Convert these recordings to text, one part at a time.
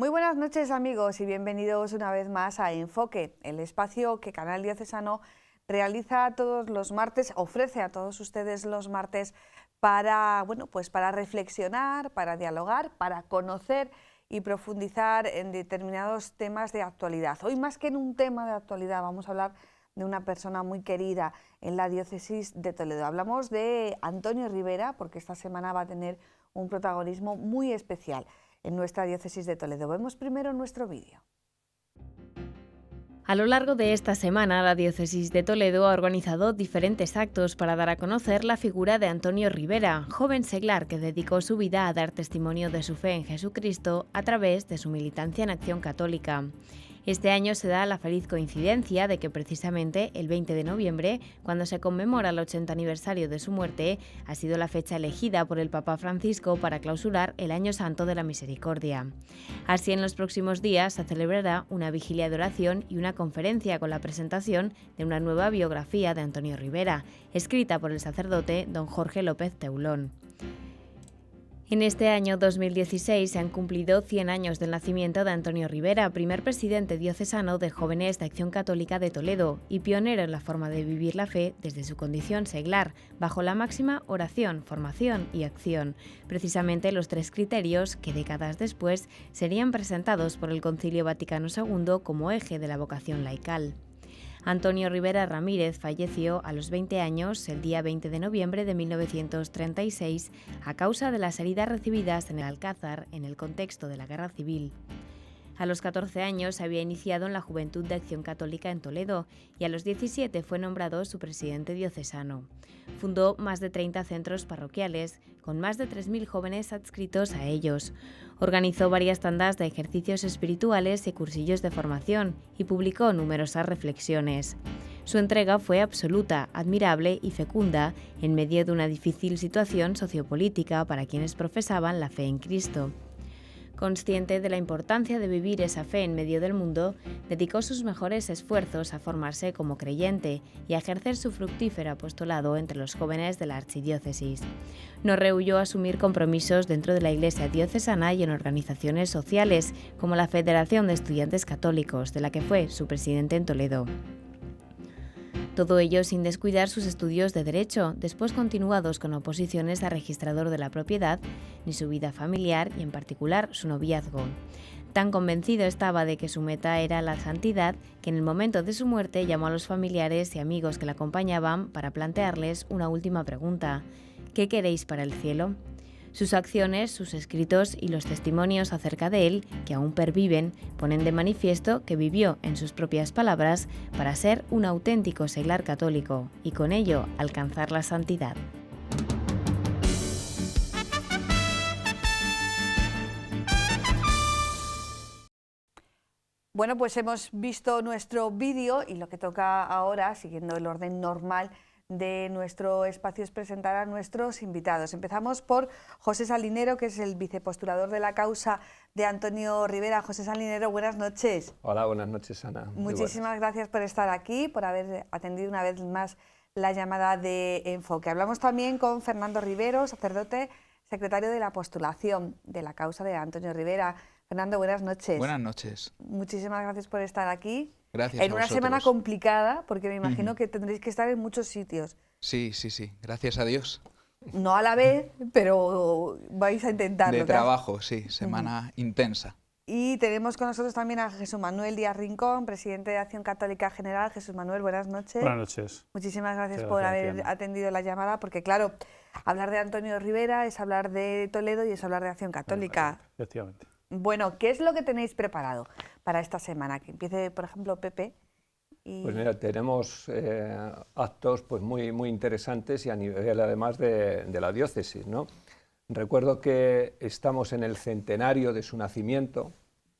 Muy buenas noches amigos y bienvenidos una vez más a Enfoque, el espacio que Canal Diocesano realiza todos los martes, ofrece a todos ustedes los martes para, para reflexionar, para dialogar, para conocer y profundizar en determinados temas de actualidad. Hoy más que en un tema de actualidad vamos a hablar de una persona muy querida en la diócesis de Toledo. Hablamos de Antonio Rivera porque esta semana va a tener un protagonismo muy especial en nuestra diócesis de Toledo. Vemos primero nuestro vídeo. A lo largo de esta semana, la diócesis de Toledo ha organizado diferentes actos para dar a conocer la figura de Antonio Rivera, joven seglar que dedicó su vida a dar testimonio de su fe en Jesucristo a través de su militancia en Acción Católica. Este año se da la feliz coincidencia de que precisamente el 20 de noviembre, cuando se conmemora el 80 aniversario de su muerte, ha sido la fecha elegida por el Papa Francisco para clausurar el Año Santo de la Misericordia. Así, en los próximos días se celebrará una vigilia de oración y una conferencia con la presentación de una nueva biografía de Antonio Rivera, escrita por el sacerdote don Jorge López Teulón. En este año 2016 se han cumplido 100 años del nacimiento de Antonio Rivera, primer presidente diocesano de Jóvenes de Acción Católica de Toledo y pionero en la forma de vivir la fe desde su condición seglar, bajo la máxima oración, formación y acción, precisamente los tres criterios que décadas después serían presentados por el Concilio Vaticano II como eje de la vocación laical. Antonio Rivera Ramírez falleció a los 20 años el día 20 de noviembre de 1936 a causa de las heridas recibidas en el Alcázar en el contexto de la Guerra Civil. A los 14 años se había iniciado en la Juventud de Acción Católica en Toledo y a los 17 fue nombrado su presidente diocesano. Fundó más de 30 centros parroquiales, con más de 3.000 jóvenes adscritos a ellos. Organizó varias tandas de ejercicios espirituales y cursillos de formación y publicó numerosas reflexiones. Su entrega fue absoluta, admirable y fecunda en medio de una difícil situación sociopolítica para quienes profesaban la fe en Cristo. Consciente de la importancia de vivir esa fe en medio del mundo, dedicó sus mejores esfuerzos a formarse como creyente y a ejercer su fructífero apostolado entre los jóvenes de la archidiócesis. No rehuyó asumir compromisos dentro de la Iglesia diocesana y en organizaciones sociales, como la Federación de Estudiantes Católicos, de la que fue su presidente en Toledo. Todo ello sin descuidar sus estudios de Derecho, después continuados con oposiciones a registrador de la propiedad, ni su vida familiar y en particular su noviazgo. Tan convencido estaba de que su meta era la santidad que en el momento de su muerte llamó a los familiares y amigos que la acompañaban para plantearles una última pregunta: ¿qué queréis para el cielo? Sus acciones, sus escritos y los testimonios acerca de él, que aún perviven, ponen de manifiesto que vivió, en sus propias palabras, para ser un auténtico seglar católico y con ello alcanzar la santidad. Bueno, pues hemos visto nuestro vídeo y lo que toca ahora, siguiendo el orden normal de nuestro espacio, es presentar a nuestros invitados. Empezamos por José Salinero, que es el vicepostulador de la causa de Antonio Rivera. José Salinero, buenas noches. Hola, buenas noches, Ana. Muchísimas gracias por estar aquí, por haber atendido una vez más la llamada de Enfoque. Hablamos también con Fernando Rivero, sacerdote, secretario de la postulación de la causa de Antonio Rivera. Fernando, buenas noches. Buenas noches. Muchísimas gracias por estar aquí. Gracias en a una vosotros. semana complicada, porque me imagino que tendréis que estar en muchos sitios. Sí, gracias a Dios. No a la vez, pero vais a intentarlo. De trabajo, sí, semana intensa. Y tenemos con nosotros también a Jesús Manuel Díaz Rincón, presidente de Acción Católica General. Jesús Manuel, buenas noches. Buenas noches. Muchísimas gracias por haber atendido la llamada, porque claro, hablar de Antonio Rivera es hablar de Toledo y es hablar de Acción Católica. Efectivamente. Bueno, ¿qué es lo que tenéis preparado para esta semana? Que empiece, por ejemplo, Pepe. Pues mira, tenemos actos pues muy interesantes y a nivel además de la diócesis, ¿no? Recuerdo que estamos en el centenario de su nacimiento,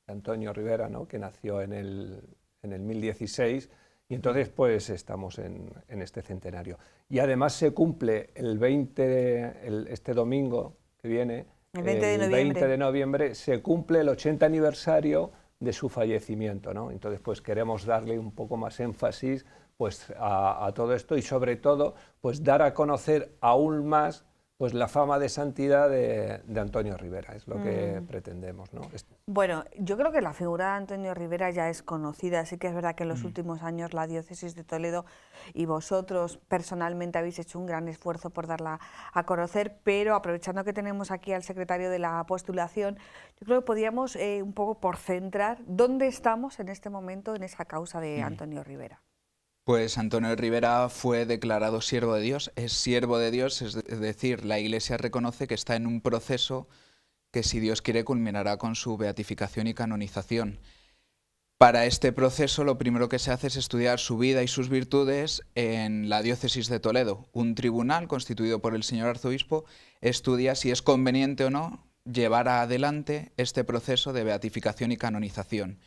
Antonio Rivera, ¿no?, que nació en el 1016, y entonces pues estamos en este centenario. Y además se cumple este domingo que viene, el 20 de noviembre, se cumple el 80 aniversario de su fallecimiento, ¿no? Entonces pues queremos darle un poco más énfasis pues a todo esto y sobre todo pues dar a conocer aún más pues la fama de santidad de Antonio Rivera, es lo que pretendemos, ¿no? Bueno, yo creo que la figura de Antonio Rivera ya es conocida, sí que es verdad que en los últimos años la diócesis de Toledo y vosotros personalmente habéis hecho un gran esfuerzo por darla a conocer, pero aprovechando que tenemos aquí al secretario de la postulación, yo creo que podríamos un poco por centrar dónde estamos en este momento en esa causa de Antonio Rivera. Pues Antonio Rivera fue declarado siervo de Dios, es siervo de Dios, es decir, la Iglesia reconoce que está en un proceso que, si Dios quiere, culminará con su beatificación y canonización. Para este proceso lo primero que se hace es estudiar su vida y sus virtudes en la diócesis de Toledo. Un tribunal constituido por el señor arzobispo estudia si es conveniente o no llevar adelante este proceso de beatificación y canonización.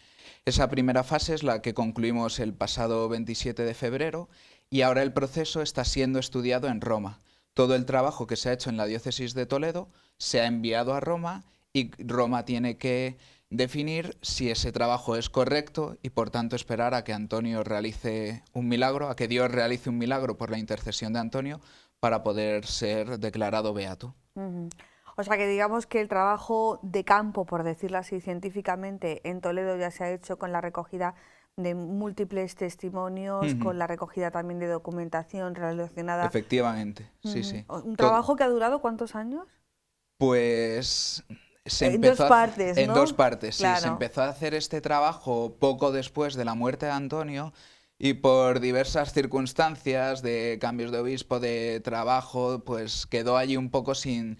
Esa primera fase es la que concluimos el pasado 27 de febrero y ahora el proceso está siendo estudiado en Roma. Todo el trabajo que se ha hecho en la diócesis de Toledo se ha enviado a Roma y Roma tiene que definir si ese trabajo es correcto y por tanto esperar a que Antonio realice un milagro, a que Dios realice un milagro por la intercesión de Antonio para poder ser declarado beato. O sea que digamos que el trabajo de campo, por decirlo así científicamente, en Toledo ya se ha hecho con la recogida de múltiples testimonios, con la recogida también de documentación relacionada. Efectivamente, sí, sí. ¿Un trabajo que ha durado cuántos años? Pues se En empezó dos partes, en ¿no? dos partes, Claro. sí. Se empezó a hacer este trabajo poco después de la muerte de Antonio y por diversas circunstancias de cambios de obispo, de trabajo, pues quedó allí un poco sin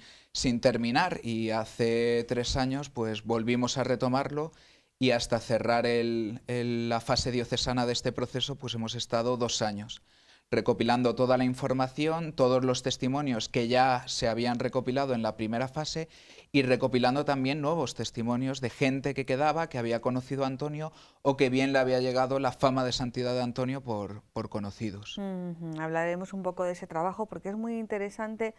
terminar y hace 3 años pues volvimos a retomarlo y hasta cerrar la fase diocesana de este proceso pues hemos estado 2 años recopilando toda la información, todos los testimonios que ya se habían recopilado en la primera fase y recopilando también nuevos testimonios de gente que quedaba, que había conocido a Antonio o que bien le había llegado la fama de santidad de Antonio por conocidos. Hablaremos un poco de ese trabajo porque es muy interesante,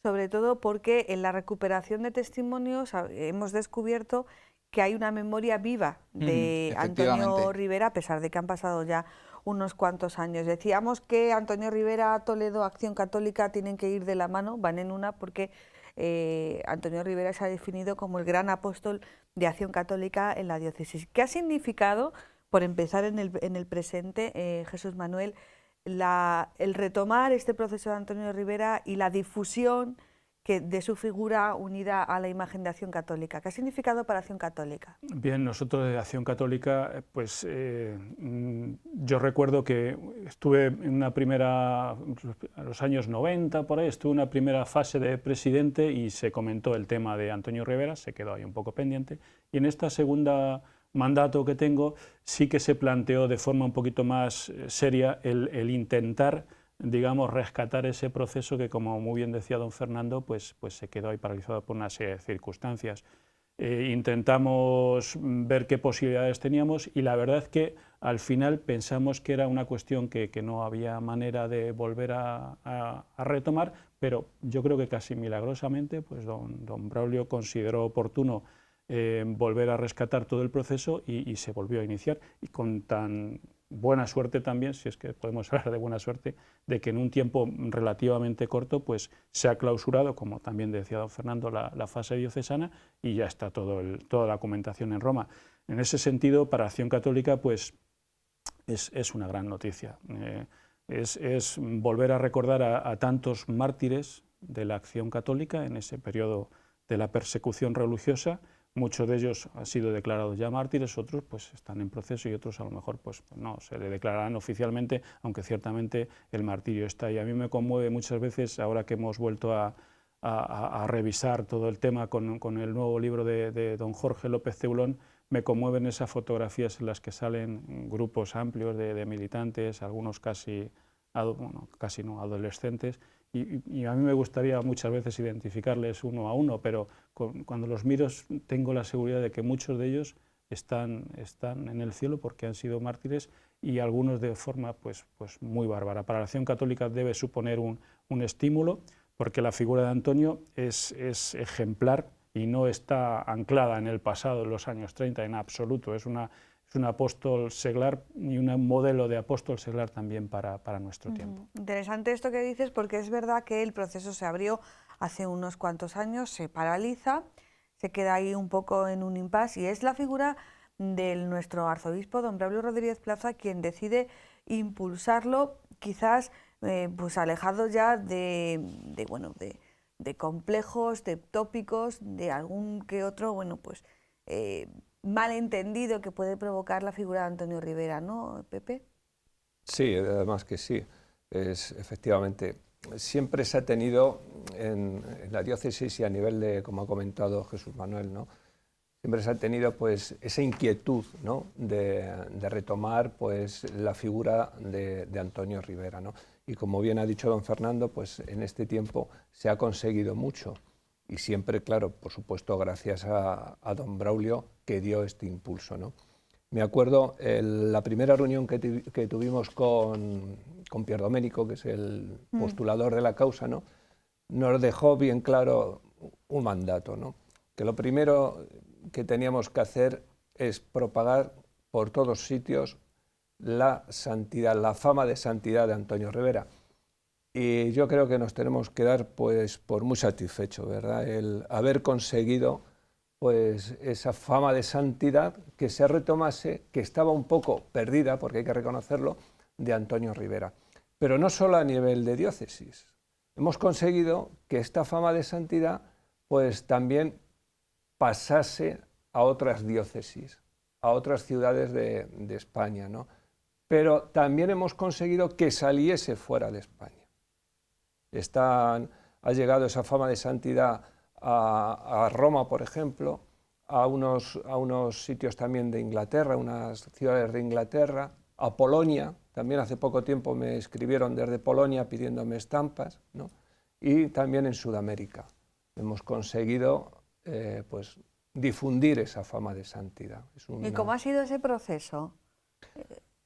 sobre todo porque en la recuperación de testimonios hemos descubierto que hay una memoria viva de Antonio Rivera, a pesar de que han pasado ya unos cuantos años. Decíamos que Antonio Rivera, Toledo, Acción Católica tienen que ir de la mano, van en una, porque Antonio Rivera se ha definido como el gran apóstol de Acción Católica en la diócesis. ¿Qué ha significado, por empezar en el presente, Jesús Manuel, el retomar este proceso de Antonio Rivera y la difusión de su figura unida a la imagen de Acción Católica? ¿Qué ha significado para Acción Católica? Bien, nosotros de Acción Católica, pues yo recuerdo que estuve en una primera, a los años 90 por ahí, estuve en una primera fase de presidente y se comentó el tema de Antonio Rivera, se quedó ahí un poco pendiente, y en esta segunda mandato que tengo sí que se planteó de forma un poquito más seria el intentar, digamos, rescatar ese proceso que, como muy bien decía don Fernando, pues se quedó ahí paralizado por una serie de circunstancias. Intentamos ver qué posibilidades teníamos y la verdad es que al final pensamos que era una cuestión que no había manera de volver a retomar, pero yo creo que casi milagrosamente pues don Braulio consideró oportuno volver a rescatar todo el proceso y se volvió a iniciar, y con tan buena suerte también, si es que podemos hablar de buena suerte, de que en un tiempo relativamente corto pues se ha clausurado, como también decía don Fernando, la fase diocesana y ya está toda la documentación en Roma. En ese sentido, para Acción Católica pues es una gran noticia. Es volver a recordar a tantos mártires de la Acción Católica en ese periodo de la persecución religiosa. Muchos de ellos han sido declarados ya mártires, otros pues están en proceso y otros a lo mejor pues no se le declararán oficialmente, aunque ciertamente el martirio está ahí. A mí me conmueve muchas veces, ahora que hemos vuelto a revisar todo el tema con el nuevo libro de don Jorge López Ceulón, me conmueven esas fotografías en las que salen grupos amplios de militantes, algunos casi no, adolescentes, y a mí me gustaría muchas veces identificarles uno a uno, pero cuando los miro tengo la seguridad de que muchos de ellos están en el cielo porque han sido mártires, y algunos de forma pues muy bárbara. Para la Acción Católica debe suponer un estímulo, porque la figura de Antonio es ejemplar y no está anclada en el pasado, en los años 30, en absoluto. Es un apóstol seglar y un modelo de apóstol seglar también para nuestro tiempo. Interesante esto que dices, porque es verdad que el proceso se abrió hace unos cuantos años, se paraliza, se queda ahí un poco en un impasse, y es la figura de nuestro arzobispo, don Braulio Rodríguez Plaza, quien decide impulsarlo, quizás pues alejado ya de complejos, de tópicos, de algún que otro, bueno, pues malentendido que puede provocar la figura de Antonio Rivera, ¿no, Pepe? Sí, además que sí, es efectivamente. Siempre se ha tenido en la diócesis y a nivel de, como ha comentado Jesús Manuel, ¿no? Siempre se ha tenido pues esa inquietud, ¿no? de retomar pues la figura de Antonio Rivera, ¿no? Y como bien ha dicho don Fernando, pues en este tiempo se ha conseguido mucho y siempre, claro, por supuesto, gracias a don Braulio que dio este impulso, ¿no? Me acuerdo la primera reunión que tuvimos con Pier Domenico, que es el postulador de la causa, ¿no? Nos dejó bien claro un mandato, ¿no? Que lo primero que teníamos que hacer es propagar por todos sitios la santidad, la fama de santidad de Antonio Rivera. Y yo creo que nos tenemos que dar pues por muy satisfechos, ¿verdad? El haber conseguido pues esa fama de santidad que se retomase, que estaba un poco perdida, porque hay que reconocerlo, de Antonio Rivera. Pero no solo a nivel de diócesis. Hemos conseguido que esta fama de santidad pues también pasase a otras diócesis, a otras ciudades de España, ¿no? Pero también hemos conseguido que saliese fuera de España. Ha llegado esa fama de santidad a Roma, por ejemplo, a unos sitios también de Inglaterra, unas ciudades de Inglaterra, a Polonia, también hace poco tiempo me escribieron desde Polonia pidiéndome estampas, ¿no? Y también en Sudamérica. Hemos conseguido pues difundir esa fama de santidad. ¿Y cómo ha sido ese proceso?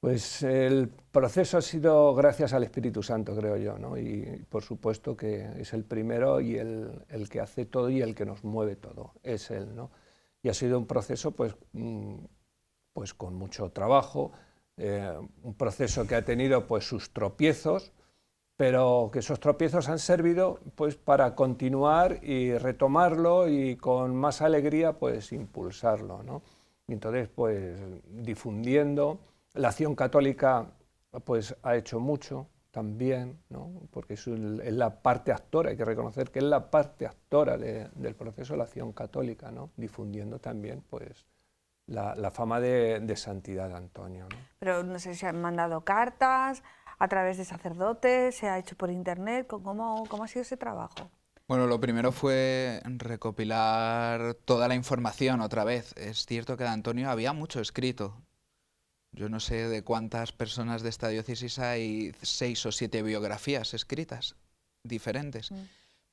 Pues el proceso ha sido gracias al Espíritu Santo, creo yo, ¿no? Y por supuesto que es el primero y el que hace todo y el que nos mueve todo, es Él, ¿no? Y ha sido un proceso pues con mucho trabajo, un proceso que ha tenido pues sus tropiezos, pero que esos tropiezos han servido pues para continuar y retomarlo y con más alegría pues impulsarlo, ¿no? Y entonces pues difundiendo. La Acción Católica pues ha hecho mucho también, ¿no? Porque es la parte actora, hay que reconocer que es la parte actora del proceso de la Acción Católica, ¿no? Difundiendo también pues la fama de santidad de Antonio, ¿no? Pero no sé si han mandado cartas a través de sacerdotes, se ha hecho por internet, ¿cómo ha sido ese trabajo? Bueno, lo primero fue recopilar toda la información otra vez. Es cierto que de Antonio había mucho escrito. Yo no sé de cuántas personas de esta diócesis hay 6 o 7 biografías escritas diferentes.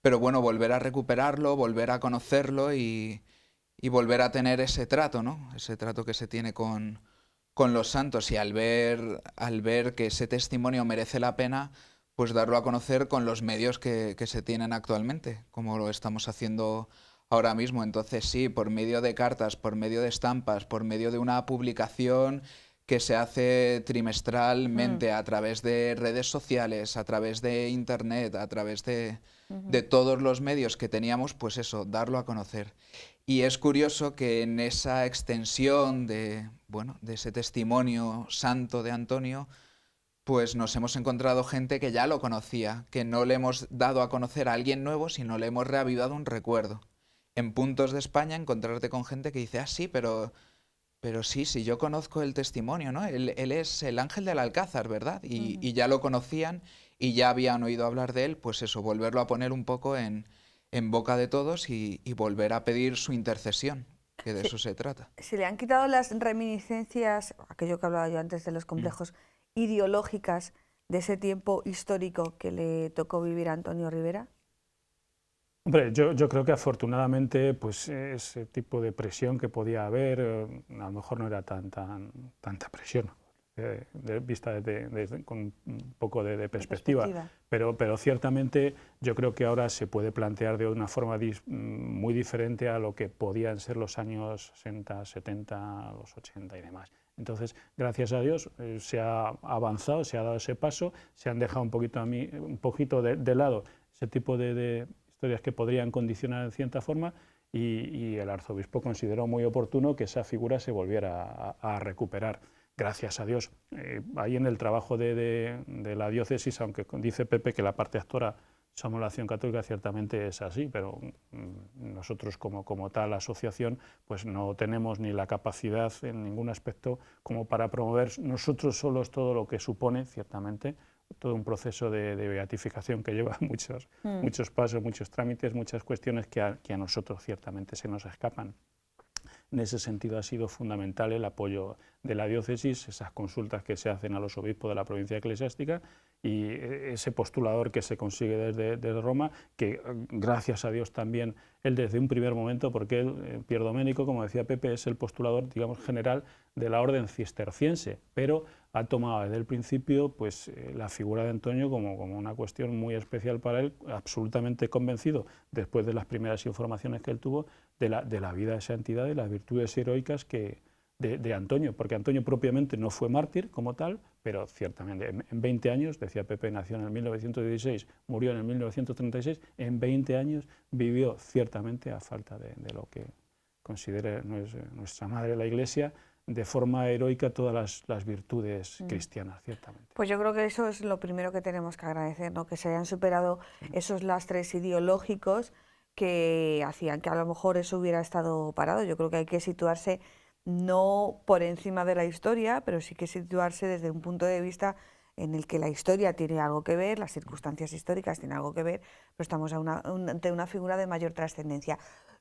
Pero bueno, volver a recuperarlo, volver a conocerlo y volver a tener ese trato, ¿no? Ese trato que se tiene con los santos, y al ver que ese testimonio merece la pena, pues darlo a conocer con los medios que se tienen actualmente, como lo estamos haciendo ahora mismo. Entonces sí, por medio de cartas, por medio de estampas, por medio de una publicación que se hace trimestralmente a través de redes sociales, a través de internet, a través de todos los medios que teníamos, pues eso, darlo a conocer. Y es curioso que en esa extensión de ese testimonio santo de Antonio, pues nos hemos encontrado gente que ya lo conocía, que no le hemos dado a conocer a alguien nuevo, sino le hemos reavivado un recuerdo. En puntos de España encontrarte con gente que dice, ah, sí, pero sí, yo conozco el testimonio, ¿no? Él es el ángel del Alcázar, ¿verdad? Y ya lo conocían y ya habían oído hablar de él, pues eso, volverlo a poner un poco en boca de todos y volver a pedir su intercesión, que de eso se trata. ¿Se le han quitado las reminiscencias, aquello que hablaba yo antes de los complejos ideológicas de ese tiempo histórico que le tocó vivir a Antonio Rivera? Hombre, yo creo que afortunadamente pues ese tipo de presión que podía haber, a lo mejor no era tanta presión, vista con un poco de perspectiva. Pero ciertamente yo creo que ahora se puede plantear de una forma muy diferente a lo que podían ser los años 60, 70, los 80 y demás. Entonces, gracias a Dios, se ha avanzado, se ha dado ese paso, se han dejado un poquito de lado ese tipo de historias que podrían condicionar en cierta forma, y el arzobispo consideró muy oportuno que esa figura se volviera a recuperar. Gracias a Dios. Ahí en el trabajo de la diócesis, aunque dice Pepe que la parte actora somos la Acción Católica, ciertamente es así, pero nosotros como tal asociación pues no tenemos ni la capacidad en ningún aspecto como para promover nosotros solos todo lo que supone, ciertamente, todo un proceso de beatificación que lleva muchos pasos, muchos trámites, muchas cuestiones que a nosotros ciertamente se nos escapan. En ese sentido ha sido fundamental el apoyo de la diócesis, esas consultas que se hacen a los obispos de la provincia eclesiástica y ese postulador que se consigue desde Roma, que gracias a Dios también él desde un primer momento, porque él, Pier Domenico, como decía Pepe, es el postulador, digamos, general de la orden cisterciense, pero ha tomado desde el principio pues, la figura de Antonio como una cuestión muy especial para él, absolutamente convencido, después de las primeras informaciones que él tuvo, de la vida de santidad y las virtudes heroicas de Antonio, porque Antonio propiamente no fue mártir como tal, pero ciertamente en 20 años, decía Pepe, nació en el 1916, murió en el 1936, en 20 años vivió ciertamente, a falta de lo que considere nuestra Madre la Iglesia, de forma heroica todas las virtudes cristianas, ciertamente. Pues yo creo que eso es lo primero que tenemos que agradecer, ¿no? Que se hayan superado esos lastres ideológicos que hacían que a lo mejor eso hubiera estado parado. Yo creo que hay que situarse no por encima de la historia, pero sí que situarse desde un punto de vista en el que la historia tiene algo que ver, las circunstancias históricas tienen algo que ver, pero estamos ante una figura de mayor trascendencia.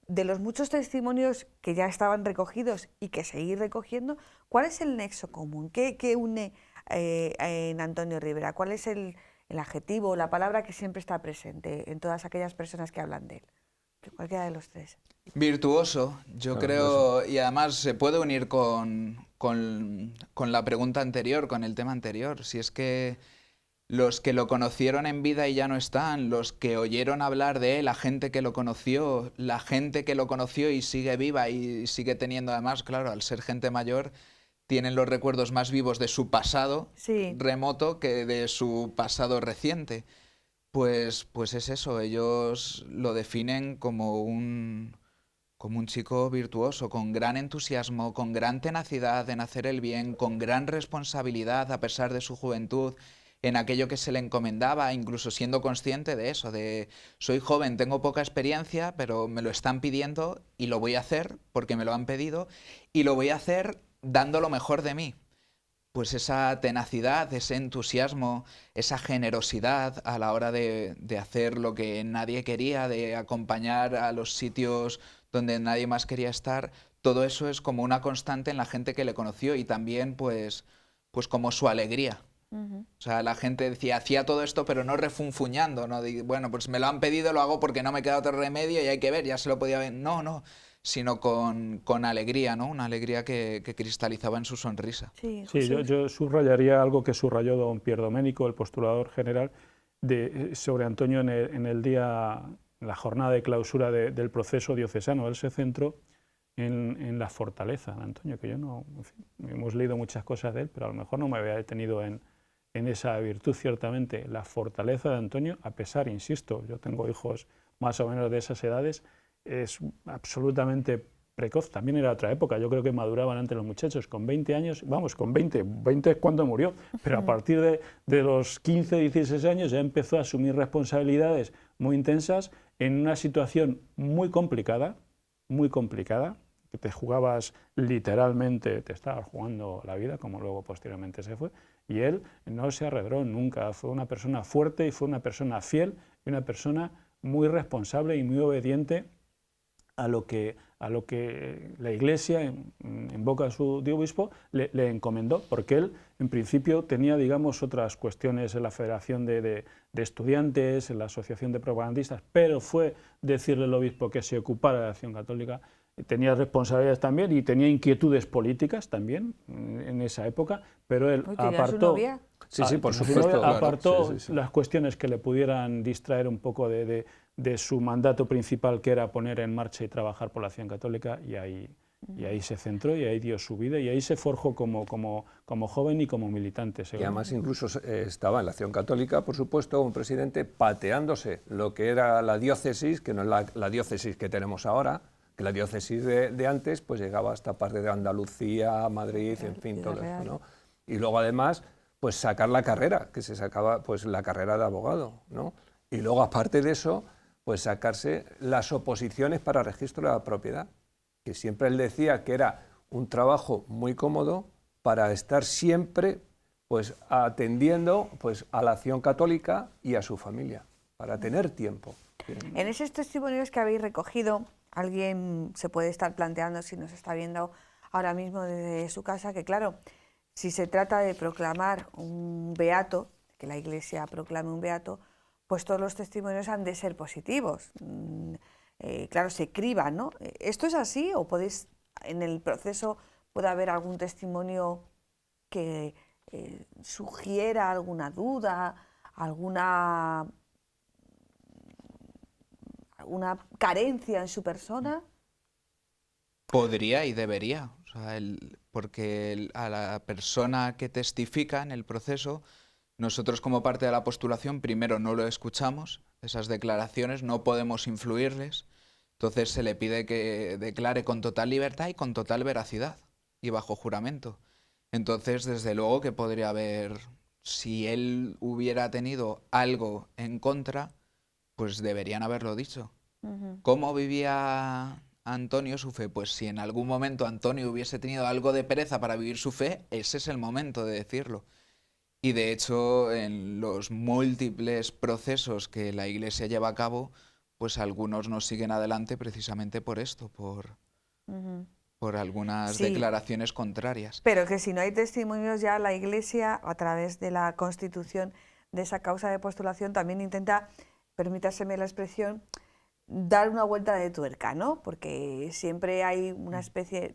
De los muchos testimonios que ya estaban recogidos y que seguir recogiendo, ¿cuál es el nexo común? ¿Qué une en Antonio Rivera? ¿Cuál es el adjetivo, la palabra que siempre está presente en todas aquellas personas que hablan de él? Cualquiera de los tres. Virtuoso, yo creo, y además se puede unir con la pregunta anterior, con el tema anterior. Si es que los que lo conocieron en vida y ya no están, los que oyeron hablar de él, la gente que lo conoció, la gente que lo conoció y sigue viva y sigue teniendo, además, claro, al ser gente mayor, tienen los recuerdos más vivos de su pasado remoto que de su pasado reciente. Pues es eso, ellos lo definen como un chico virtuoso, con gran entusiasmo, con gran tenacidad en hacer el bien, con gran responsabilidad a pesar de su juventud, en aquello que se le encomendaba, incluso siendo consciente de eso, de soy joven, tengo poca experiencia, pero me lo están pidiendo y lo voy a hacer porque me lo han pedido y lo voy a hacer dando lo mejor de mí. Pues esa tenacidad, ese entusiasmo, esa generosidad a la hora de hacer lo que nadie quería, de acompañar a los sitios donde nadie más quería estar, todo eso es como una constante en la gente que le conoció y también pues como su alegría. O sea, la gente decía, hacía todo esto pero no refunfuñando, ¿no? Bueno, pues me lo han pedido, lo hago porque no me queda otro remedio y hay que ver, ya se lo podía ver. No, sino con alegría, ¿no? Una alegría que cristalizaba en su sonrisa. Sí, yo subrayaría algo que subrayó don Pier Domenico, el postulador general, sobre Antonio en la jornada de clausura del proceso diocesano. Él se centró en la fortaleza de Antonio, que yo no, en fin, hemos leído muchas cosas de él, pero a lo mejor no me había detenido en esa virtud, ciertamente, la fortaleza de Antonio, a pesar, insisto, yo tengo hijos más o menos de esas edades, es absolutamente precoz. También era otra época, yo creo que maduraban antes los muchachos, con 20 años, vamos, con 20 es cuando murió, pero a partir de los 15, 16 años ya empezó a asumir responsabilidades muy intensas en una situación muy complicada, que te jugabas literalmente, te estabas jugando la vida, como luego posteriormente se fue, y él no se arredró nunca, fue una persona fuerte y fue una persona fiel y una persona muy responsable y muy obediente a lo que la Iglesia, en boca de su obispo, le encomendó, porque él, en principio, tenía, digamos, otras cuestiones en la Federación de Estudiantes, en la Asociación de Propagandistas, pero fue decirle al obispo que se ocupara de la Acción Católica. Tenía responsabilidades también y tenía inquietudes políticas también en esa época, pero él apartó... Sí, por supuesto. Apartó las cuestiones que le pudieran distraer un poco de su mandato principal, que era poner en marcha y trabajar por la Acción Católica, y ahí Y ahí se centró y ahí dio su vida y ahí se forjó como joven y como militante. Y además incluso estaba en la Acción Católica, por supuesto, un presidente pateándose lo que era la diócesis, que no es la diócesis que tenemos ahora, que la diócesis de antes pues llegaba hasta parte de Andalucía, Madrid, en fin, todo eso, ¿no? Y luego además pues sacar la carrera, que se sacaba pues la carrera de abogado, ¿no? Y luego aparte de eso pues sacarse las oposiciones para registro de la propiedad, que siempre él decía que era un trabajo muy cómodo para estar siempre pues atendiendo pues a la Acción Católica y a su familia, para tener tiempo. En esos testimonios que habéis recogido, alguien se puede estar planteando, si nos está viendo ahora mismo desde su casa, que claro, si se trata de proclamar un beato, que la Iglesia proclame un beato, pues todos los testimonios han de ser positivos. Claro, se criban, ¿no? ¿Esto es así o podéis, en el proceso puede haber algún testimonio que sugiera alguna duda, alguna carencia en su persona? Podría y debería, o sea, porque a la persona que testifica en el proceso, nosotros como parte de la postulación primero no lo escuchamos, esas declaraciones, no podemos influirles, entonces se le pide que declare con total libertad y con total veracidad y bajo juramento. Entonces, desde luego que podría haber, si él hubiera tenido algo en contra, pues deberían haberlo dicho. ¿Cómo vivía Antonio su fe? Pues si en algún momento Antonio hubiese tenido algo de pereza para vivir su fe, ese es el momento de decirlo. Y de hecho, en los múltiples procesos que la Iglesia lleva a cabo, pues algunos no siguen adelante precisamente por esto, por algunas declaraciones contrarias. Pero que si no hay testimonios ya, la Iglesia, a través de la constitución de esa causa de postulación, también intenta, permítaseme la expresión, dar una vuelta de tuerca, ¿no? Porque siempre hay una especie,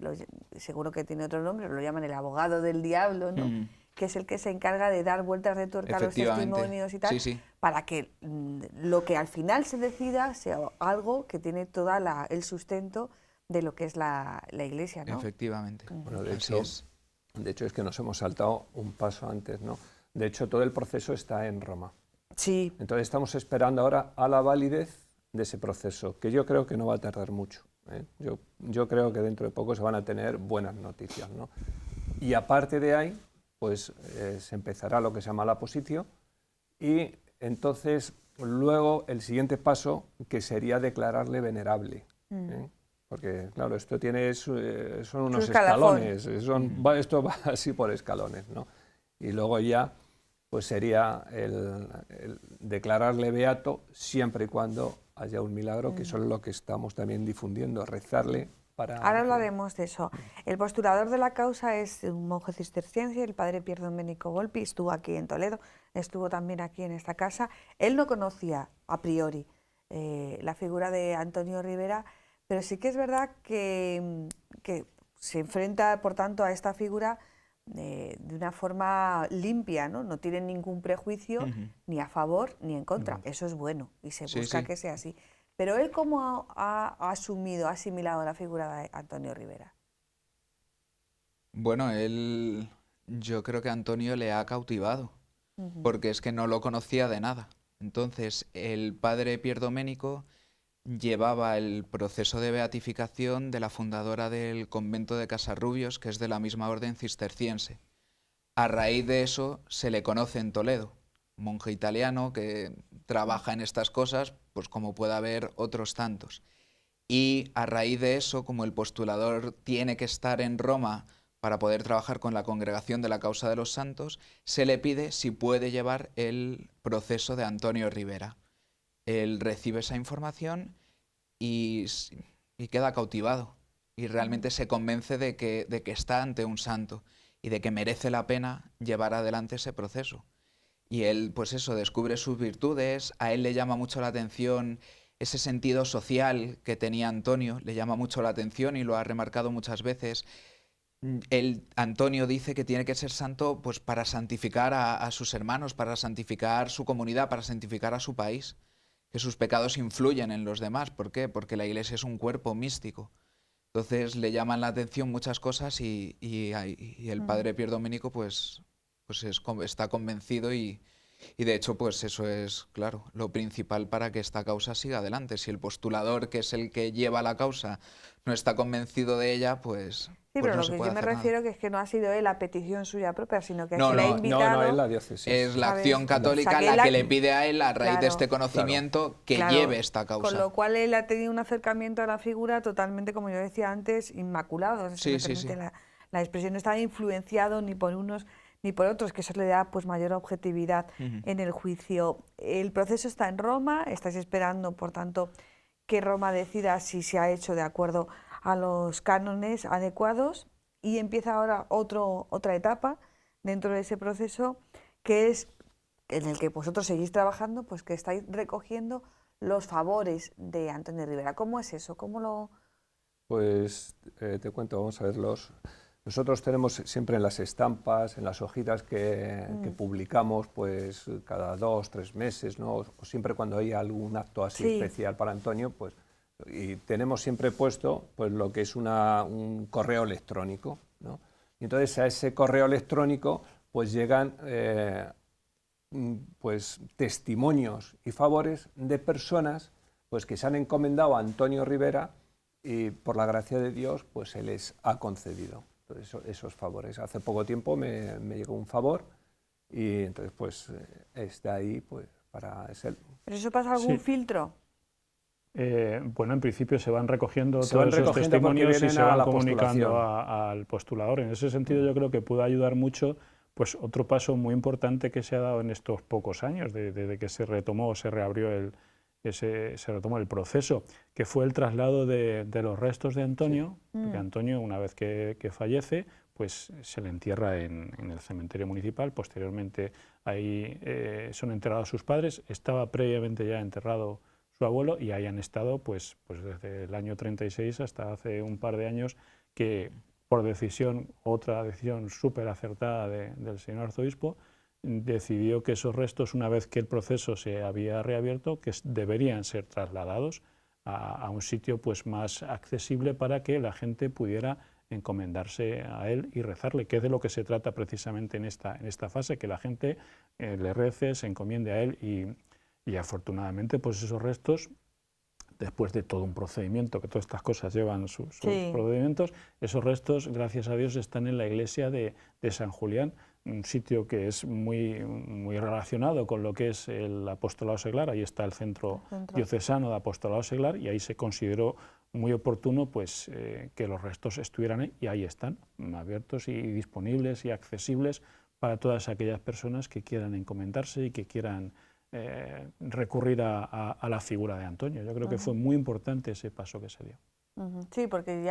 seguro que tiene otro nombre, lo llaman el abogado del diablo, ¿no? Que es el que se encarga de dar vueltas de tuerca a los testimonios y tal, para que lo que al final se decida sea algo que tiene todo el sustento de lo que es la Iglesia, ¿no? Efectivamente. Bueno, de hecho es que nos hemos saltado un paso antes, ¿no? De hecho, todo el proceso está en Roma. Sí. Entonces estamos esperando ahora a la validez de ese proceso, que yo creo que no va a tardar mucho, ¿eh? Yo creo que dentro de poco se van a tener buenas noticias, ¿no? Y aparte de ahí, pues se empezará lo que se llama la positio y entonces luego el siguiente paso que sería declararle venerable, ¿eh? Porque claro, esto son unos escalones, esto va así por escalones, ¿no? Y luego ya pues sería el declararle beato siempre y cuando haya un milagro, que eso es lo que estamos también difundiendo, rezarle para... Ahora hablaremos de eso. El postulador de la causa es un monje cisterciense, el padre Pier Domenico Volpi, estuvo aquí en Toledo, estuvo también aquí en esta casa. Él no conocía a priori la figura de Antonio Rivera, pero sí que es verdad que se enfrenta, por tanto, a esta figura de una forma limpia, ¿no? No tiene ningún prejuicio ni a favor ni en contra. Eso es bueno y se busca que sea así. Pero él, ¿cómo ha asimilado la figura de Antonio Rivera? Bueno, yo creo que Antonio le ha cautivado, porque es que no lo conocía de nada. Entonces, el padre Pier Domenico llevaba el proceso de beatificación de la fundadora del convento de Casarrubios, que es de la misma orden cisterciense. A raíz de eso se le conoce en Toledo, monje italiano que trabaja en estas cosas, pues como puede haber otros tantos. Y a raíz de eso, como el postulador tiene que estar en Roma para poder trabajar con la Congregación de la Causa de los Santos, se le pide si puede llevar el proceso de Antonio Rivera. Él recibe esa información y queda cautivado y realmente se convence de que está ante un santo y de que merece la pena llevar adelante ese proceso. Y él, pues eso, descubre sus virtudes, a él le llama mucho la atención ese sentido social que tenía Antonio, le llama mucho la atención y lo ha remarcado muchas veces. Antonio dice que tiene que ser santo pues para santificar a sus hermanos, para santificar su comunidad, para santificar a su país, que sus pecados influyen en los demás. ¿Por qué? Porque la Iglesia es un cuerpo místico. Entonces le llaman la atención muchas cosas y el padre Pier Domenico está convencido y de hecho pues eso es, claro, lo principal para que esta causa siga adelante. Si el postulador, que es el que lleva la causa, no está convencido de ella, pues... Sí, pues pero no lo se que puede yo me hacer nada. refiero que es que no ha sido él a petición suya propia, sino que No, se le ha no, invitado. No, es la diócesis. Es la ¿sabes? acción católica O sea, que la él que le pide a él, a raíz de Claro, este conocimiento, que claro, lleve esta causa. Con lo cual él ha tenido un acercamiento a la figura totalmente, como yo decía antes, inmaculado. Si Sí, me sí, permite sí. la expresión, no está influenciado ni por unos ni por otros, que eso le da pues mayor objetividad en el juicio. El proceso está en Roma, estáis esperando, por tanto, que Roma decida si se ha hecho de acuerdo a los cánones adecuados, y empieza ahora otra etapa dentro de ese proceso, que es en el que vosotros seguís trabajando, pues que estáis recogiendo los favores de Antonio Rivera. ¿Cómo es eso? ¿Cómo lo...? Pues te cuento, vamos a verlos. Nosotros tenemos siempre en las estampas, en las hojitas que publicamos, pues cada 2 o 3 meses, ¿no? O siempre cuando hay algún acto así especial para Antonio, pues, y tenemos siempre puesto pues lo que es un correo electrónico, ¿no? Y entonces a ese correo electrónico pues llegan pues testimonios y favores de personas pues que se han encomendado a Antonio Rivera, y por la gracia de Dios pues se les ha concedido esos favores. Hace poco tiempo me llegó un favor y entonces pues está ahí pues para ser... ¿Pero eso pasa algún filtro? Bueno, en principio se van recogiendo Se todos van esos recogiendo testimonios porque y vienen se a van la comunicando postulación. al postulador. En ese sentido yo creo que puede ayudar mucho pues otro paso muy importante que se ha dado en estos pocos años, desde que se retomó, se reabrió se retomó el proceso, que fue el traslado de los restos de Antonio, porque Antonio, una vez que fallece, pues se le entierra en el cementerio municipal. Posteriormente ahí son enterrados sus padres. Estaba previamente ya enterrado su abuelo y ahí han estado pues desde el año 36 hasta hace un par de años, que por otra decisión súper acertada del señor arzobispo, decidió que esos restos, una vez que el proceso se había reabierto, que deberían ser trasladados a un sitio pues más accesible para que la gente pudiera encomendarse a él y rezarle, que es de lo que se trata precisamente en esta fase, que la gente le rece, se encomiende a él y afortunadamente pues esos restos, después de todo un procedimiento, que todas estas cosas llevan sus procedimientos, esos restos, gracias a Dios, están en la iglesia de San Julián, un sitio que es muy relacionado con lo que es el apostolado seglar. Ahí está el centro diocesano de apostolado seglar y ahí se consideró muy oportuno pues, que los restos estuvieran ahí, y ahí están, abiertos y disponibles y accesibles para todas aquellas personas que quieran encomendarse y que quieran recurrir a la figura de Antonio. Yo creo que fue muy importante ese paso que se dio. Sí, porque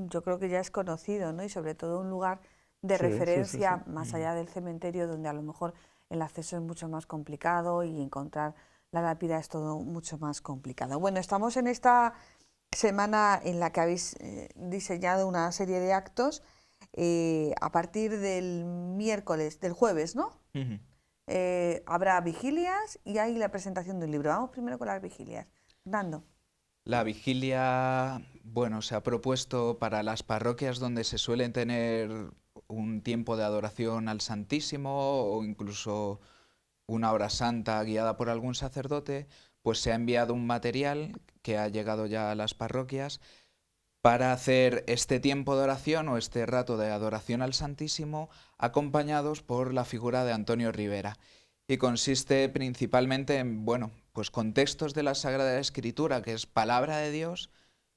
yo creo que ya es conocido, ¿no? Y sobre todo un lugar de referencia más allá del cementerio, donde a lo mejor el acceso es mucho más complicado y encontrar la lápida es todo mucho más complicado. Bueno, estamos en esta semana en la que habéis diseñado una serie de actos a partir del jueves, ¿no? Habrá vigilias y hay la presentación de un libro. Vamos primero con las vigilias. Fernando. La vigilia, bueno, se ha propuesto para las parroquias donde se suelen tener un tiempo de adoración al Santísimo o incluso una hora santa guiada por algún sacerdote, pues se ha enviado un material que ha llegado ya a las parroquias para hacer este tiempo de oración o este rato de adoración al Santísimo acompañados por la figura de Antonio Rivera. Y consiste principalmente en, bueno, pues contextos de la Sagrada Escritura, que es palabra de Dios,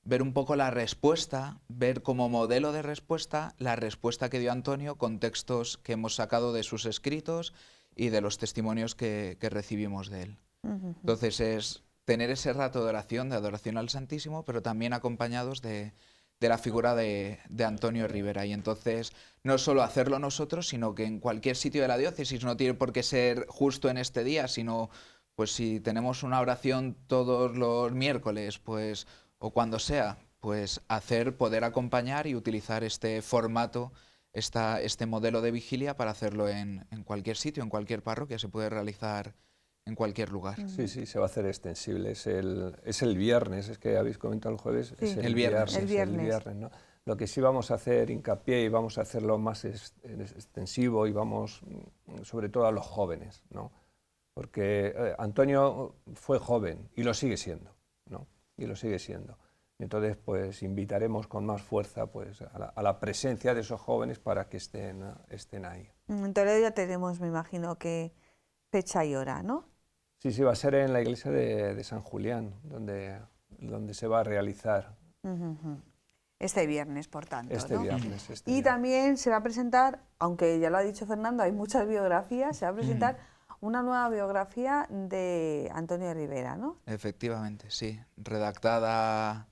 ver un poco la respuesta, ver como modelo de respuesta la respuesta que dio Antonio con textos que hemos sacado de sus escritos y de los testimonios que recibimos de él. Entonces es tener ese rato de adoración al Santísimo, pero también acompañados de la figura de Antonio Rivera. Y entonces no solo hacerlo nosotros, sino que en cualquier sitio de la diócesis, no tiene por qué ser justo en este día, sino pues si tenemos una oración todos los miércoles, pues o cuando sea, pues poder acompañar y utilizar este formato, este modelo de vigilia para hacerlo en cualquier sitio, en cualquier parroquia se puede realizar en cualquier lugar. Sí, sí, se va a hacer extensible. Es el viernes, es que habéis comentado el jueves, Sí. es El viernes. El viernes. ¿no? Lo que sí vamos a hacer hincapié y vamos a hacerlo más extensivo y vamos sobre todo a los jóvenes, ¿no? Porque Antonio fue joven y lo sigue siendo, ¿no? Y lo sigue siendo. Entonces, pues invitaremos con más fuerza pues, a la presencia de esos jóvenes para que estén ahí. En Toledo ya tenemos, me imagino, que fecha y hora, ¿no? Sí, sí, va a ser en la iglesia de San Julián, donde se va a realizar. Este viernes, por tanto. Este ¿no? viernes. Y también se va a presentar, aunque ya lo ha dicho Fernando, hay muchas biografías, se va a presentar una nueva biografía de Antonio Rivera, ¿no? Efectivamente, sí. Redactada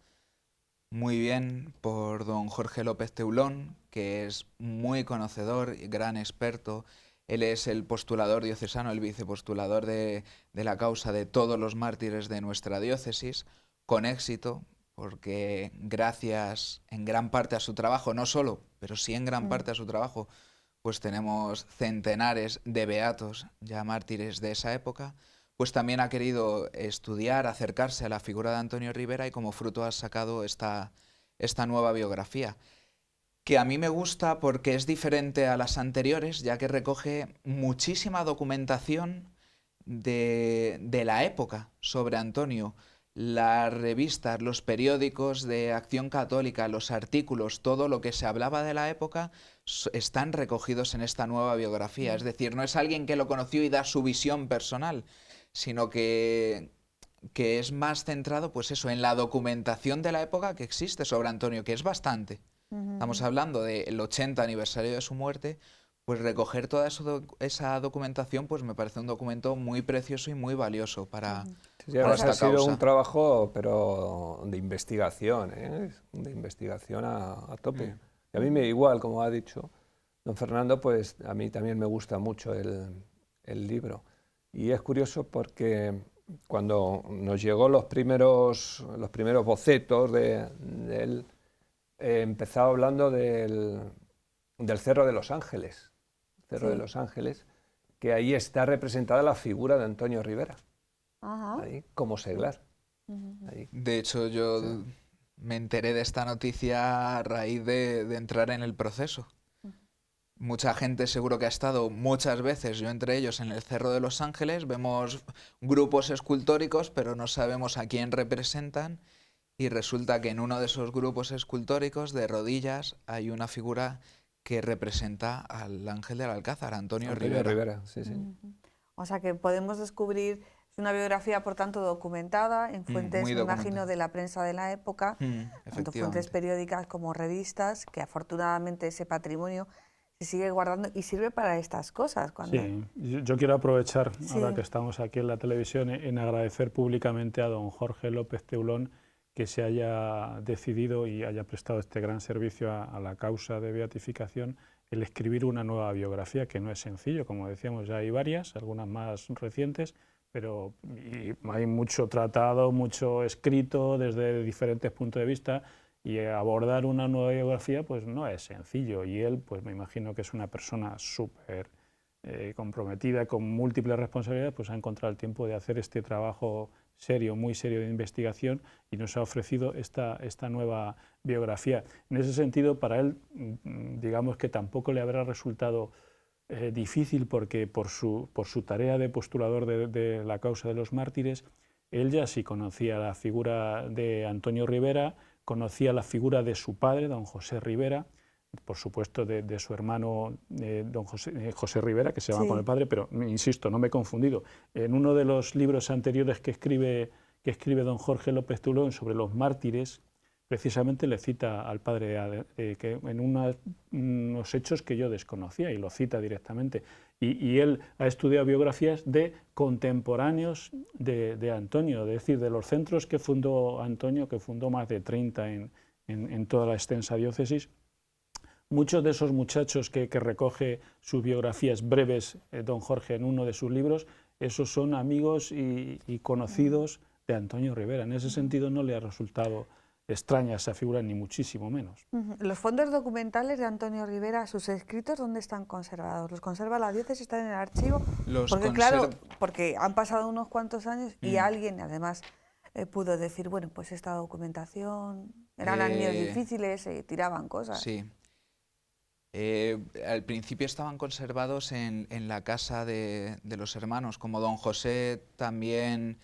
muy bien por don Jorge López Teulón, que es muy conocedor y gran experto. Él es el postulador diocesano, el vicepostulador de la causa de todos los mártires de nuestra diócesis, con éxito, porque gracias en gran parte a su trabajo, no solo, pero sí en gran parte a su trabajo, pues tenemos centenares de beatos, ya mártires de esa época. Pues también ha querido estudiar, acercarse a la figura de Antonio Rivera y como fruto ha sacado esta nueva biografía, que a mí me gusta porque es diferente a las anteriores, ya que recoge muchísima documentación de la época sobre Antonio. Las revistas, los periódicos de Acción Católica, los artículos, todo lo que se hablaba de la época están recogidos en esta nueva biografía. Es decir, no es alguien que lo conoció y da su visión personal, sino que es más centrado, pues eso, en la documentación de la época que existe sobre Antonio, que es bastante. Estamos hablando del 80 aniversario de su muerte, pues recoger toda esa documentación, pues me parece un documento muy precioso y muy valioso para Ha sido causa. un trabajo, pero de investigación, ¿eh? De investigación a tope. Y a mí igual, como ha dicho don Fernando, pues a mí también me gusta mucho el libro. Y es curioso porque cuando nos llegó los primeros bocetos de él, empezaba hablando del Cerro de los Ángeles. Cerro de los Ángeles, que ahí está representada la figura de Antonio Rivera, ahí, como seglar. Ahí. De hecho, yo me enteré de esta noticia a raíz de entrar en el proceso. Mucha gente seguro que ha estado muchas veces, yo entre ellos, en el Cerro de los Ángeles, vemos grupos escultóricos, pero no sabemos a quién representan, y resulta que en uno de esos grupos escultóricos, de rodillas, hay una figura que representa al ángel del Alcázar, Antonio Rivera. Sí, sí. O sea que podemos descubrir, es una biografía por tanto documentada en fuentes, muy me imagino, documentada. de la prensa de la época, tanto fuentes Efectivamente. periódicas como revistas, que afortunadamente ese patrimonio se sigue guardando y sirve para estas cosas. Cuando... Sí, yo quiero aprovechar, ahora que estamos aquí en la televisión, en agradecer públicamente a don Jorge López Teulón que se haya decidido y haya prestado este gran servicio a la causa de beatificación, el escribir una nueva biografía, que no es sencillo, como decíamos, ya hay varias, algunas más recientes, pero hay mucho tratado, mucho escrito desde diferentes puntos de vista, y abordar una nueva biografía pues no es sencillo, y él pues me imagino que es una persona súper comprometida, con múltiples responsabilidades, pues ha encontrado el tiempo de hacer este trabajo serio, muy serio de investigación, y nos ha ofrecido esta nueva biografía. En ese sentido, para él, digamos que tampoco le habrá resultado difícil, porque por su tarea de postulador de la causa de los mártires, él ya sí conocía la figura de Antonio Rivera, conocía la figura de su padre, don José Rivera, por supuesto de su hermano don José Rivera, que se llama con el padre, pero insisto, no me he confundido. En uno de los libros anteriores que escribe don Jorge López Teulón sobre los mártires, precisamente le cita al padre que en unos hechos que yo desconocía, y lo cita directamente. Y él ha estudiado biografías de contemporáneos de Antonio, es decir, de los centros que fundó Antonio, que fundó más de 30 en toda la extensa diócesis. Muchos de esos muchachos que recoge sus biografías breves, don Jorge, en uno de sus libros, esos son amigos y conocidos de Antonio Rivera. En ese sentido no le ha resultado extraña esa figura, ni muchísimo menos. Los fondos documentales de Antonio Rivera, sus escritos, ¿dónde están conservados? ¿Los conserva la diócesis? ¿Están en el archivo? Porque claro, porque han pasado unos cuantos años y alguien además pudo decir, bueno, pues esta documentación, eran años difíciles, se tiraban cosas. Sí. Al principio estaban conservados en la casa de los hermanos, como don José también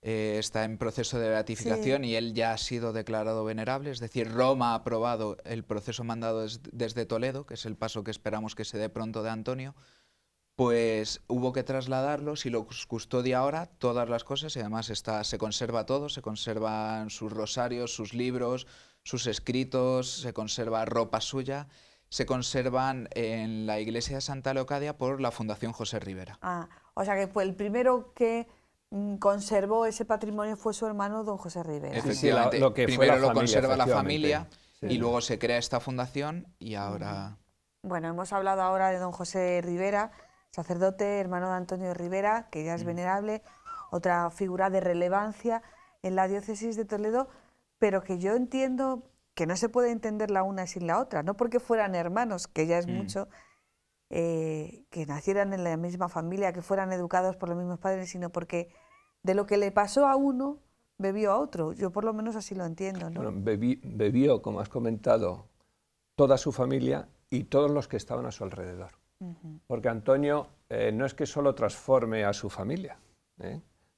está en proceso de beatificación, sí, y él ya ha sido declarado venerable, es decir, Roma ha aprobado el proceso mandado desde Toledo, que es el paso que esperamos que se dé pronto de Antonio, pues hubo que trasladarlos y los custodia ahora todas las cosas, y además se conserva todo, se conservan sus rosarios, sus libros, sus escritos, se conserva ropa suya, se conservan en la iglesia de Santa Leocadia por la Fundación José Rivera. O sea que fue el primero que conservó ese patrimonio fue su hermano don José Rivera. Efectivamente, lo que primero lo conserva la familia, sí, y luego se crea esta fundación y ahora... Bueno, hemos hablado ahora de don José Rivera, sacerdote, hermano de Antonio Rivera, que ya es venerable, otra figura de relevancia en la diócesis de Toledo, pero que yo entiendo que no se puede entender la una sin la otra, no porque fueran hermanos, que ya es mucho, que nacieran en la misma familia, que fueran educados por los mismos padres, sino porque de lo que le pasó a uno, bebió a otro. Yo por lo menos así lo entiendo, ¿no? Bueno, bebió, como has comentado, toda su familia y todos los que estaban a su alrededor. Porque Antonio no es que solo transforme a su familia,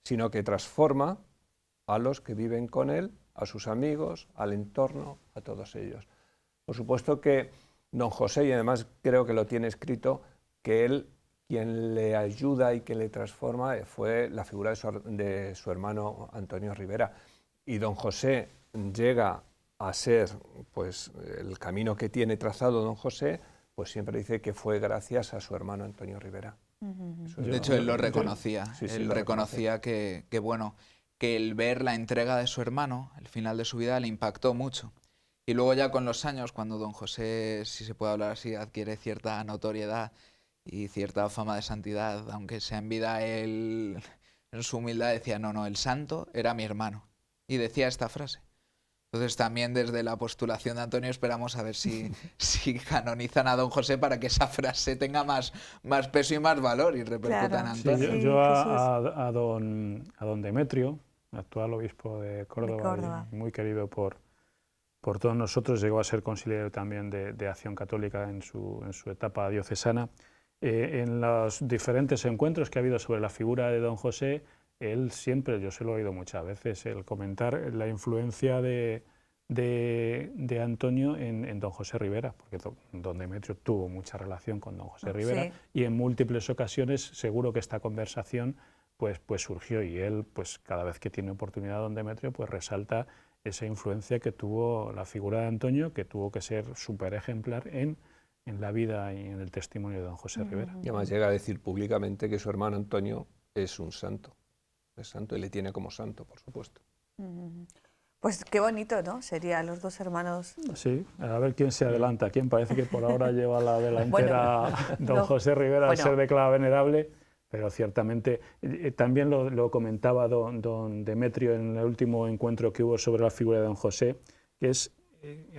sino que transforma a los que viven con él, a sus amigos, al entorno, a todos ellos. Por supuesto que don José, y además creo que lo tiene escrito, que él, quien le ayuda y que le transforma, fue la figura de su hermano Antonio Rivera. Y don José llega a ser, pues, el camino que tiene trazado don José, pues siempre dice que fue gracias a su hermano Antonio Rivera. De hecho, él lo reconocía. Él reconocía que, bueno, que el ver la entrega de su hermano, el final de su vida, le impactó mucho. Y luego ya con los años, cuando don José, si se puede hablar así, adquiere cierta notoriedad y cierta fama de santidad, aunque sea en vida él, en su humildad, decía, no, el santo era mi hermano. Y decía esta frase. Entonces también desde la postulación de Antonio esperamos a ver si canonizan a don José para que esa frase tenga más peso y más valor y repercuta en Antonio. Sí, yo a don Demetrio, actual obispo de Córdoba. Y muy querido por todos nosotros, llegó a ser conciliar también de Acción Católica en su etapa diocesana. En los diferentes encuentros que ha habido sobre la figura de don José, él siempre, yo se lo he oído muchas veces, el comentar la influencia de Antonio en don José Rivera, porque don Demetrio tuvo mucha relación con don José Rivera, sí, y en múltiples ocasiones seguro que esta conversación pues surgió, y él pues cada vez que tiene oportunidad don Demetrio pues resalta esa influencia que tuvo la figura de Antonio, que tuvo que ser súper ejemplar en la vida y en el testimonio de don José Rivera. Y además llega a decir públicamente que su hermano Antonio es un santo. Es santo y le tiene como santo, por supuesto. Pues qué bonito, ¿no? Serían los dos hermanos. Sí, a ver quién se adelanta. ¿Quién parece que por ahora lleva la delantera don José Rivera a ser declarado venerable? Pero ciertamente, también lo comentaba don Demetrio en el último encuentro que hubo sobre la figura de don José, que es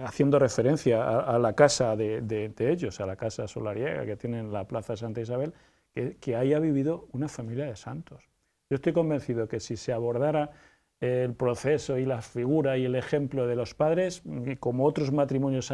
haciendo referencia a la casa de ellos, a la casa solariega que tienen en la Plaza Santa Isabel, que haya vivido una familia de santos. Yo estoy convencido que si se abordara el proceso y la figura y el ejemplo de los padres, como otros matrimonios,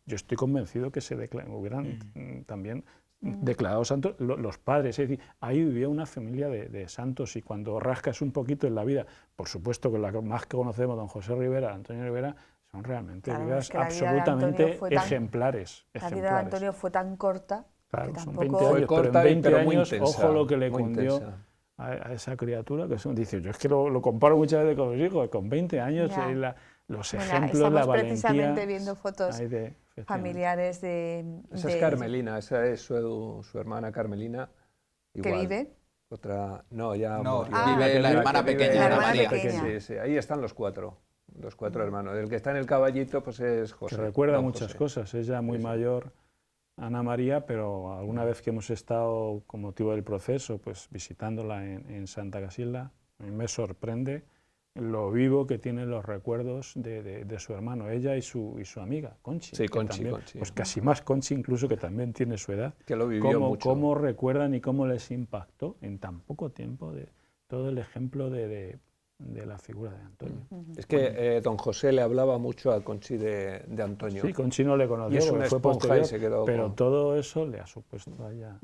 yo estoy convencido que se hubieran también declarados santos los padres. Es decir, ahí vivía una familia de santos, y cuando rascas un poquito en la vida, por supuesto que la más que conocemos, don José Rivera, Antonio Rivera, son realmente vidas absolutamente ejemplares. La vida de Antonio fue tan corta, claro, que son tampoco... 20 años, pero en 20 años, intensa, ojo lo que le cundió a esa criatura, que dice, yo es que lo comparo muchas veces con los hijos, con 20 años, los ejemplos, la valentía... Estamos precisamente viendo fotos familiares de... Esa es Carmelina, esa es su hermana Carmelina. Igual. ¿Que vive? Otra, no, ya vive la hermana pequeña, Ana María. Sí, ahí están los cuatro hermanos. El que está en el caballito pues es José. Que recuerda muchas cosas, ella muy mayor, Ana María, pero alguna vez que hemos estado con motivo del proceso pues visitándola en Santa Casilda, a mí me sorprende lo vivo que tienen los recuerdos de su hermano, ella y su amiga, Conchi. Sí, que Conchi, también, Conchi. pues casi más Conchi incluso, que también tiene su edad. Que lo vivió mucho. Cómo recuerdan y cómo les impactó en tan poco tiempo de todo el ejemplo de la figura de Antonio. Es que don José le hablaba mucho a Conchi de Antonio. Sí, Conchi no le conoció, Y es una porque fue esponja posterior, y se quedó pero con... todo eso le ha supuesto a ella.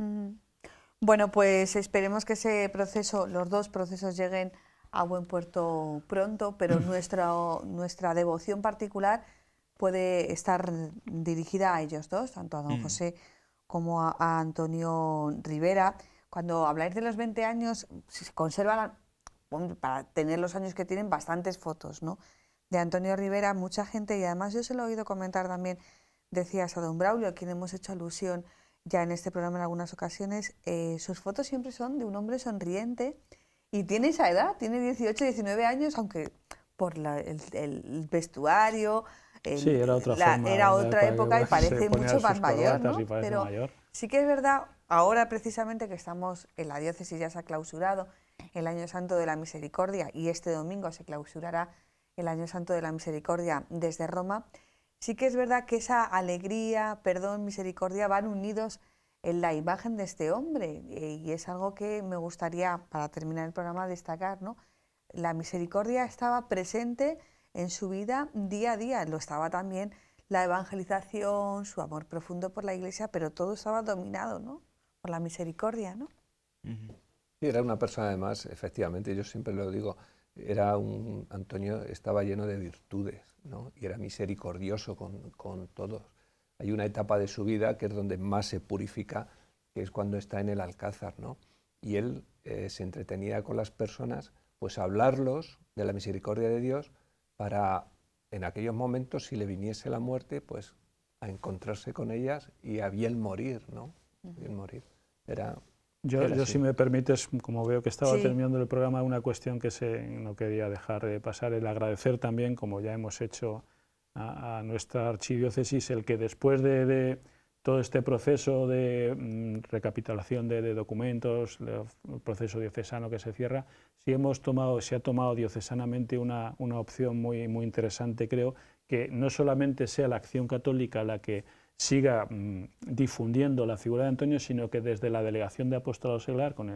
Bueno, pues esperemos que ese proceso, los dos procesos lleguen a buen puerto pronto, pero nuestra devoción particular puede estar dirigida a ellos dos, tanto a don José como a Antonio Rivera. Cuando habláis de los 20 años, se conservan, para tener los años que tienen, bastantes fotos, ¿no?, de Antonio Rivera, mucha gente, y además yo se lo he oído comentar también, decías a don Braulio, a quien hemos hecho alusión ya en este programa en algunas ocasiones, sus fotos siempre son de un hombre sonriente y tiene esa edad, tiene 18, 19 años, aunque por el vestuario, Sí, era otra forma, era otra época época y se parece ponía mucho sus más mayor, ¿no? corbatas y parece Pero mayor. sí que es verdad, ahora precisamente que estamos en la diócesis, ya se ha clausurado el Año Santo de la Misericordia y este domingo se clausurará el Año Santo de la Misericordia desde Roma. Sí que es verdad que esa alegría, perdón, misericordia van unidos en la imagen de este hombre, y es algo que me gustaría, para terminar el programa, destacar, ¿no? La misericordia estaba presente en su vida día a día, lo estaba también la evangelización, su amor profundo por la Iglesia, pero todo estaba dominado, ¿no?, por la misericordia, ¿no? Sí, era una persona, además, efectivamente, yo siempre lo digo, Antonio estaba lleno de virtudes, ¿no?, y era misericordioso con todos. Hay una etapa de su vida que es donde más se purifica, que es cuando está en el Alcázar, ¿no? Y él se entretenía con las personas, pues a hablarlos de la misericordia de Dios para, en aquellos momentos, si le viniese la muerte, pues a encontrarse con ellas y a bien morir, ¿no? Bien morir. Yo si me permites, como veo que estaba Sí. terminando el programa, una cuestión que no quería dejar de pasar, el agradecer también, como ya hemos hecho a nuestra archidiócesis, el que después de todo este proceso de recapitulación de documentos, el proceso diocesano que se cierra, se ha tomado diocesanamente una opción muy, muy interesante, creo, que no solamente sea la Acción Católica la que siga difundiendo la figura de Antonio, sino que desde la Delegación de Apostolado Seglar, con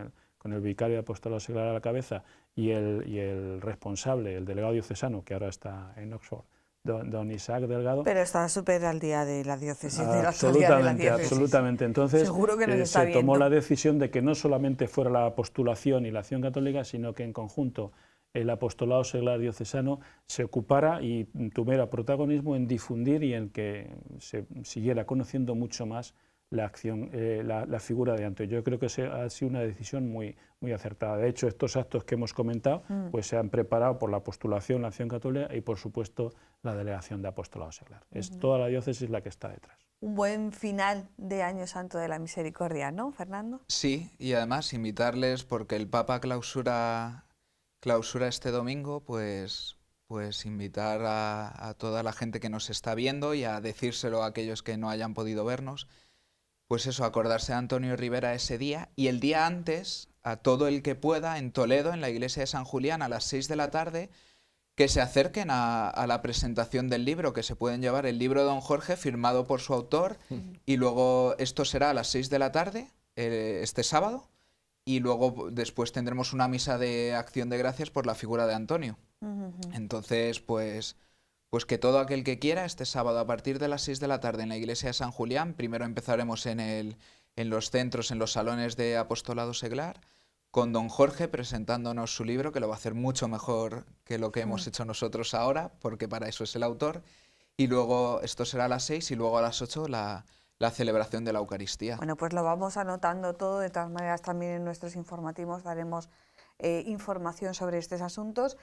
el vicario de Apostolado Seglar a la cabeza y el responsable, el delegado diocesano, que ahora está en Oxford, don Isaac Delgado. Pero está súper al día de la diócesis, de la actualidad de la diócesis. Absolutamente. Entonces Seguro que nos está se tomó viendo. la decisión de que no solamente fuera la postulación y la Acción Católica, sino que en conjunto el apostolado seglar diocesano se ocupara y tuviera protagonismo en difundir y en que se siguiera conociendo mucho más la acción, la figura de Antonio. Yo creo que ha sido una decisión muy, muy acertada. De hecho, estos actos que hemos comentado pues se han preparado por la postulación, la Acción Católica y, por supuesto, la Delegación de Apostolado Seglar. Es toda la diócesis la que está detrás. Un buen final de Año Santo de la Misericordia, ¿no, Fernando? Sí, y además invitarles, porque el Papa clausura este domingo, pues invitar a toda la gente que nos está viendo y a decírselo a aquellos que no hayan podido vernos, pues eso, acordarse de Antonio Rivera ese día, y el día antes, a todo el que pueda, en Toledo, en la iglesia de San Julián, a las 6 de la tarde, que se acerquen a la presentación del libro, que se pueden llevar el libro de don Jorge firmado por su autor, y luego esto será a las 6 de la tarde, este sábado, y luego después tendremos una misa de acción de gracias por la figura de Antonio. Entonces, pues que todo aquel que quiera, este sábado a partir de las 6 de la tarde en la iglesia de San Julián, primero empezaremos en los centros, en los salones de Apostolado Seglar, con don Jorge presentándonos su libro, que lo va a hacer mucho mejor que lo que hemos hecho nosotros ahora, porque para eso es el autor, y luego esto será a las 6 y luego a las 8 la celebración de la Eucaristía. Bueno, pues lo vamos anotando todo. De todas maneras, también en nuestros informativos daremos información sobre estos asuntos.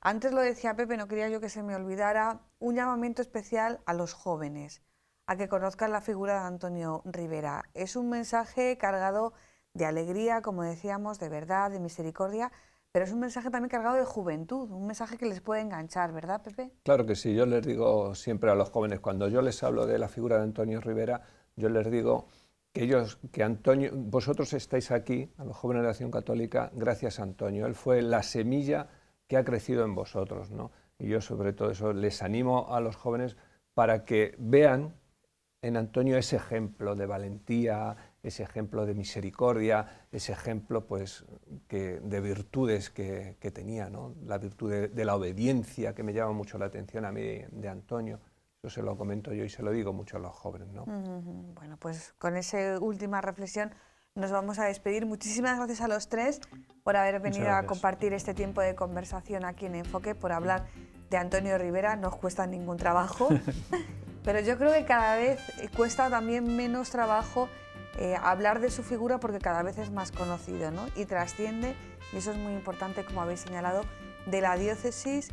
Antes lo decía Pepe, no quería yo que se me olvidara, un llamamiento especial a los jóvenes, a que conozcan la figura de Antonio Rivera. Es un mensaje cargado de alegría, como decíamos, de verdad, de misericordia, pero es un mensaje también cargado de juventud, un mensaje que les puede enganchar, ¿verdad, Pepe? Claro que sí, yo les digo siempre a los jóvenes, cuando yo les hablo de la figura de Antonio Rivera, yo les digo que Antonio, vosotros estáis aquí, a los jóvenes de la Acción Católica, gracias a Antonio. Él fue la semilla que ha crecido en vosotros, ¿no? Y yo sobre todo eso les animo a los jóvenes para que vean en Antonio ese ejemplo de valentía, ese ejemplo de misericordia, ese ejemplo pues, de virtudes que tenía, ¿no? La virtud de la obediencia, que me llama mucho la atención a mí de Antonio. Eso se lo comento yo y se lo digo mucho a los jóvenes, ¿no? Bueno, pues con esa última reflexión nos vamos a despedir. Muchísimas gracias a los tres por haber venido a compartir este tiempo de conversación aquí en Enfoque, por hablar de Antonio Rivera. No os cuesta ningún trabajo, pero yo creo que cada vez cuesta también menos trabajo hablar de su figura, porque cada vez es más conocido, ¿no? Y trasciende, y eso es muy importante, como habéis señalado, de la diócesis.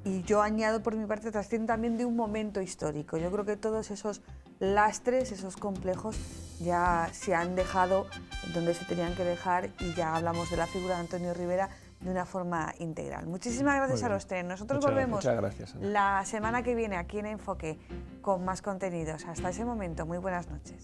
Y yo añado por mi parte, trasciende también de un momento histórico. Yo creo que todos esos lastres, esos complejos, ya se han dejado donde se tenían que dejar, y ya hablamos de la figura de Antonio Rivera de una forma integral. Muchísimas gracias a los tres. Nosotros volvemos la semana que viene aquí en Enfoque con más contenidos. Hasta ese momento, muy buenas noches.